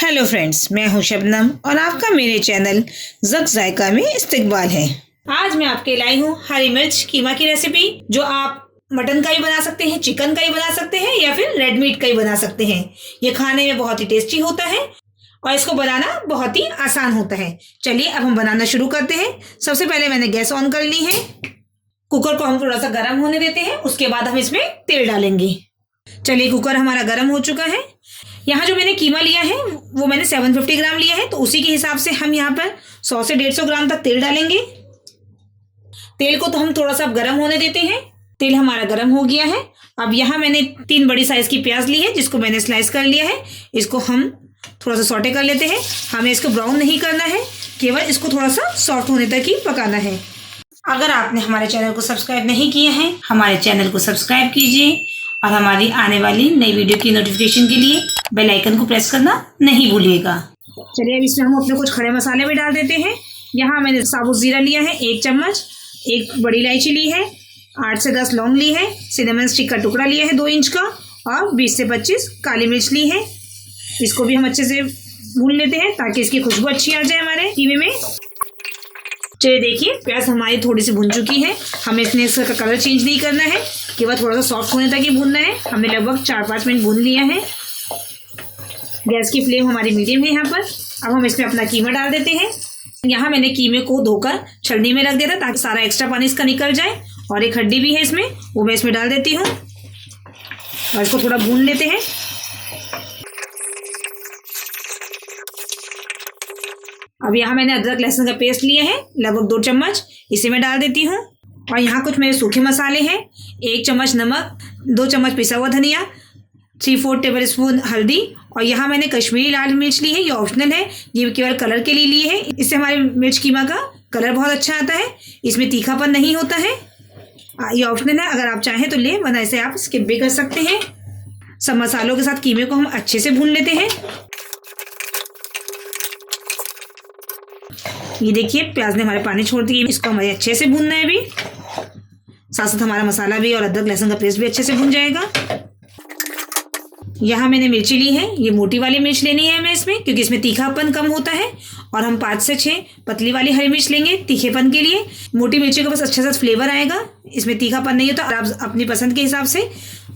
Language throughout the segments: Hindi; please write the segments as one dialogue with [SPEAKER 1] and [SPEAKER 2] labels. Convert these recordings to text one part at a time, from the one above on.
[SPEAKER 1] हेलो फ्रेंड्स, मैं हूं शबनम और आपका मेरे चैनल ज़क ज़ायका में इस्तकबाल है। आज मैं आपके लाई हूं हरी मिर्च कीमा की रेसिपी, जो आप मटन का भी बना सकते हैं, चिकन का भी बना सकते हैं या फिर रेड मीट का भी बना सकते हैं। ये खाने में बहुत ही टेस्टी होता है और इसको बनाना बहुत ही आसान होता है। चलिए अब हम बनाना शुरू करते हैं। सबसे पहले मैंने गैस ऑन कर ली है। कुकर को हम थोड़ा सा गर्म होने देते हैं, उसके बाद हम इसमें तेल डालेंगे। चलिए, कुकर हमारा गर्म हो चुका है। यहाँ जो मैंने कीमा लिया है वो मैंने 750 ग्राम लिया है, तो उसी के हिसाब से हम यहाँ पर 100 से 150 ग्राम तक तेल डालेंगे। तेल को तो हम थोड़ा सा गर्म होने देते हैं। तेल हमारा गर्म हो गया है। अब यहाँ मैंने 3 बड़ी साइज की प्याज ली है, जिसको मैंने स्लाइस कर लिया है। इसको हम थोड़ा सा सौटे कर लेते हैं। हमें इसको ब्राउन नहीं करना है, केवल इसको थोड़ा सा सॉफ्ट होने तक ही पकाना है। अगर आपने हमारे चैनल को सब्सक्राइब नहीं किया है, हमारे चैनल को सब्सक्राइब कीजिए और हमारी आने वाली नई वीडियो की नोटिफिकेशन के लिए बेल आइकन को प्रेस करना नहीं भूलिएगा। चलिए, अब इसमें हम अपने कुछ खड़े मसाले भी डाल देते हैं। यहाँ मैंने साबुत जीरा लिया है 1 चम्मच, 1 बड़ी इलायची ली है, 8 से 10 लौंग ली है, सिनेमन स्टिक का टुकड़ा लिया है 2 इंच का और 20 से 25 काली मिर्च ली है। इसको भी हम अच्छे से भून लेते हैं ताकि इसकी खुशबू अच्छी आ जाए हमारे कीमे में। चलिए देखिए, प्याज हमारी थोड़ी सी भुन चुकी है। हमें इसमें इसका कलर चेंज नहीं करना है, केवल थोड़ा सा सॉफ्ट होने तक ही भूनना है। हमने लगभग 4-5 मिनट भून लिया है। गैस की फ्लेम हमारी मीडियम है यहाँ पर। अब हम इसमें अपना कीमा डाल देते हैं। यहाँ मैंने कीमे को धोकर छलनी में रख दिया था ताकि सारा एक्स्ट्रा पानी इसका निकल जाए, और एक हड्डी भी है इसमें, वो मैं इसमें डाल देती हूँ और इसको थोड़ा भून लेते हैं। अब यहाँ मैंने अदरक लहसुन का पेस्ट लिया है लगभग 2 चम्मच, इसे मैं डाल देती हूँ। और यहाँ कुछ मेरे सूखे मसाले हैं, 1 चम्मच नमक, 2 चम्मच पिसा हुआ धनिया, 3/4 टेबल स्पून हल्दी, और यहाँ मैंने कश्मीरी लाल मिर्च ली है। ये ऑप्शनल है, ये केवल कलर के लिए ली है। इससे हमारे मिर्च कीमा का कलर बहुत अच्छा आता है। इसमें तीखापन नहीं होता है। ये ऑप्शनल है, अगर आप चाहें तो ले, वरना इसे आप स्किप भी कर सकते हैं। सब मसालों के साथ कीमे को हम अच्छे से भून लेते हैं। ये देखिए, प्याज ने हमारे पानी छोड़ दिए। इसको हमें अच्छे से भूनना है। अभी साथ साथ हमारा मसाला भी और अदरक लहसुन का पेस्ट भी अच्छे से भून जाएगा। यहाँ मैंने मिर्ची ली है, ये मोटी वाली मिर्च लेनी है हमें इसमें, क्योंकि इसमें तीखापन कम होता है। और हम 5 से 6 पतली वाली हरी मिर्च लेंगे तीखेपन के लिए। मोटी मिर्ची का बस अच्छा सा फ्लेवर आएगा, इसमें तीखापन नहीं होता। आप अपनी पसंद के हिसाब से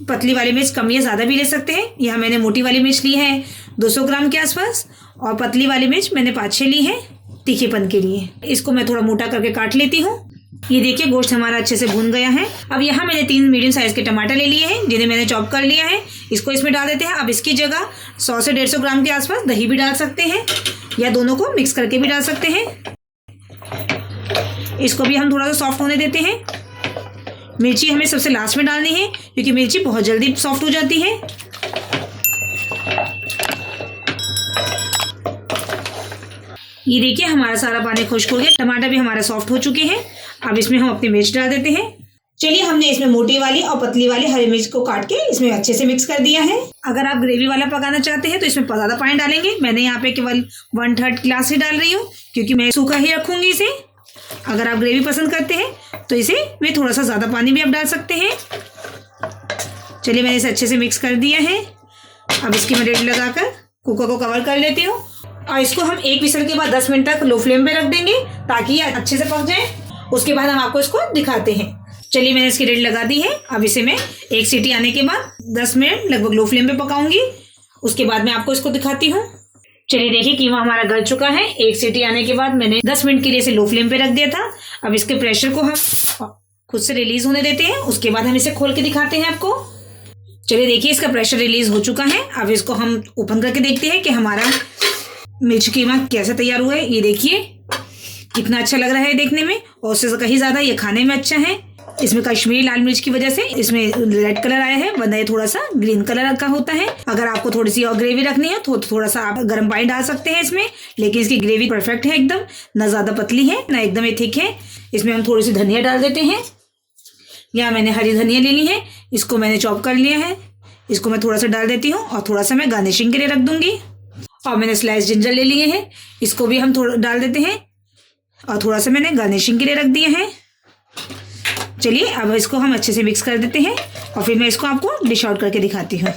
[SPEAKER 1] पतली वाली मिर्च कम या ज़्यादा भी ले सकते हैं। यहाँ मैंने मोटी वाली मिर्च ली है 200 ग्राम के आसपास, और पतली वाली मिर्च मैंने 5-6 ली है तीखेपन के लिए। इसको मैं थोड़ा मोटा करके काट लेती हूँ। ये देखिए, गोश्त हमारा अच्छे से भून गया है। अब यहाँ मैंने 3 मीडियम साइज के टमाटर ले लिए हैं, जिन्हें मैंने चॉप कर लिया है। इसको इसमें डाल देते हैं। अब इसकी जगह 100 से 150 ग्राम के आसपास दही भी डाल सकते हैं, या दोनों को मिक्स करके भी डाल सकते हैं। इसको भी हम थोड़ा सा सॉफ्ट होने देते हैं। मिर्ची हमें सबसे लास्ट में डालनी है, क्योंकि मिर्ची बहुत जल्दी सॉफ्ट हो जाती है। ये देखिए, हमारा सारा पानी खुश्क हो गया, टमाटर भी हमारा सॉफ्ट हो चुके हैं। अब इसमें हम अपनी मिर्च डाल देते हैं। चलिए, हमने इसमें मोटी वाली और पतली वाली हरी मिर्च को काट के इसमें अच्छे से मिक्स कर दिया है। अगर आप ग्रेवी वाला पकाना चाहते हैं तो इसमें ज़्यादा पानी डालेंगे। मैंने यहाँ पे केवल 1/3 गिलास ही डाल रही हूँ, क्योंकि मैं सूखा ही रखूंगी इसे। अगर आप ग्रेवी पसंद करते हैं तो इसे में थोड़ा सा ज़्यादा पानी भी आप डाल सकते हैं। चलिए, मैंने इसे अच्छे से मिक्स कर दिया है। अब इसकी मैं रेडी लगाकर कुकर को कवर कर लेती हूँ, और इसको हम 1 विसल के बाद 10 मिनट तक लो फ्लेम पे रख देंगे ताकि ये अच्छे से पक जाए। उसके बाद हम आपको इसको दिखाते हैं। चलिए, मैंने इसकी रेडी लगा दी है। अब इसे मैं 1 सीटी आने के बाद 10 मिनट लगभग लो फ्लेम पे पकाऊंगी। उसके बाद मैं आपको इसको दिखाती हूँ। चलिए देखिए, कीमा हमारा गल चुका है। 1 सीटी आने के बाद मैंने 10 मिनट के लिए इसे लो फ्लेम पे रख दिया था। अब इसके प्रेशर को हम खुद से रिलीज होने देते हैं। उसके बाद हम इसे खोल के दिखाते हैं आपको। चलिए देखिए, इसका प्रेशर रिलीज हो चुका है। अब इसको हम ओपन करके देखते हैं कि हमारा मिर्च कीमा कैसे तैयार हुआ है। ये देखिए, कितना अच्छा लग रहा है देखने में, और उससे कहीं ज़्यादा ये खाने में अच्छा है। इसमें कश्मीरी लाल मिर्च की वजह से इसमें रेड कलर आया है, वरना ये थोड़ा सा ग्रीन कलर का होता है। अगर आपको थोड़ी सी और ग्रेवी रखनी है तो थोड़ा सा आप गर्म पानी डाल सकते हैं इसमें, लेकिन इसकी ग्रेवी परफेक्ट है एकदम, ना ज़्यादा पतली है ना एकदम ही थिक है। इसमें हम थोड़ी सी धनिया डाल देते हैं। यहाँ मैंने हरी धनिया ले ली है, इसको मैंने चॉप कर लिया है। इसको मैं थोड़ा सा डाल देती हूँ और थोड़ा सा मैं गार्निशिंग के लिए रख दूंगी। और मैंने स्लाइस जिंजर ले लिए हैं, इसको भी हम थोड़ा डाल देते हैं और थोड़ा सा मैंने गार्निशिंग के लिए रख दिया है। चलिए अब इसको हम अच्छे से मिक्स कर देते हैं और फिर मैं इसको आपको डिश आउट करके दिखाती हूँ।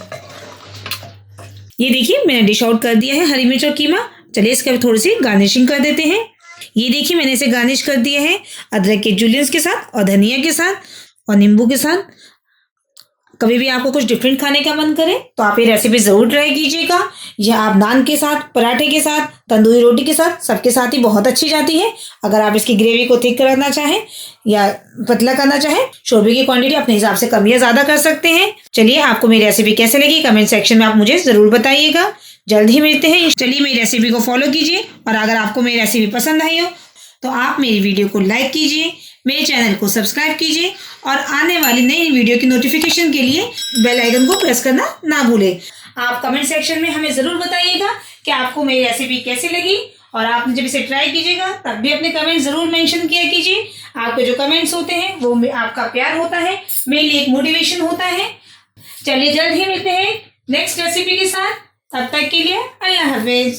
[SPEAKER 1] ये देखिए मैंने डिश आउट कर दिया है हरी मिर्च और कीमा। चलिए इसके थोड़ी सी गार्निशिंग कर देते हैं। ये देखिए मैंने इसे गार्निश कर दिया है अदरक के जूलियंस के साथ और धनिया के साथ और नींबू के साथ। कभी भी आपको कुछ डिफरेंट खाने का मन करे तो आप ये रेसिपी ज़रूर ट्राई कीजिएगा। यह आप नान के साथ, पराठे के साथ, तंदूरी रोटी के साथ, सबके साथ ही बहुत अच्छी जाती है। अगर आप इसकी ग्रेवी को थिक करना चाहें या पतला करना चाहें, शोरबे की क्वांटिटी अपने हिसाब से कम या ज़्यादा कर सकते हैं। चलिए आपको मेरी रेसिपी कैसे लगी कमेंट सेक्शन में आप मुझे ज़रूर बताइएगा। जल्द ही मिलते हैं। चलिए मेरी रेसिपी को फॉलो कीजिए और अगर आपको मेरी रेसिपी पसंद आई हो तो आप मेरी वीडियो को लाइक कीजिए, मेरे चैनल को सब्सक्राइब कीजिए और आने वाली नई वीडियो की नोटिफिकेशन के लिए बेल आइकन को प्रेस करना ना भूलें। आप कमेंट सेक्शन में हमें ज़रूर बताइएगा कि आपको मेरी रेसिपी कैसी लगी और आप जब इसे ट्राई कीजिएगा तब भी अपने कमेंट ज़रूर मेंशन किया कीजिए। आपके जो कमेंट्स होते हैं वो आपका प्यार होता है, मेरे लिए एक मोटिवेशन होता है। चलिए जल्द ही मिलते हैं नेक्स्ट रेसिपी के साथ। तब तक के लिए अल्लाह हाफिज।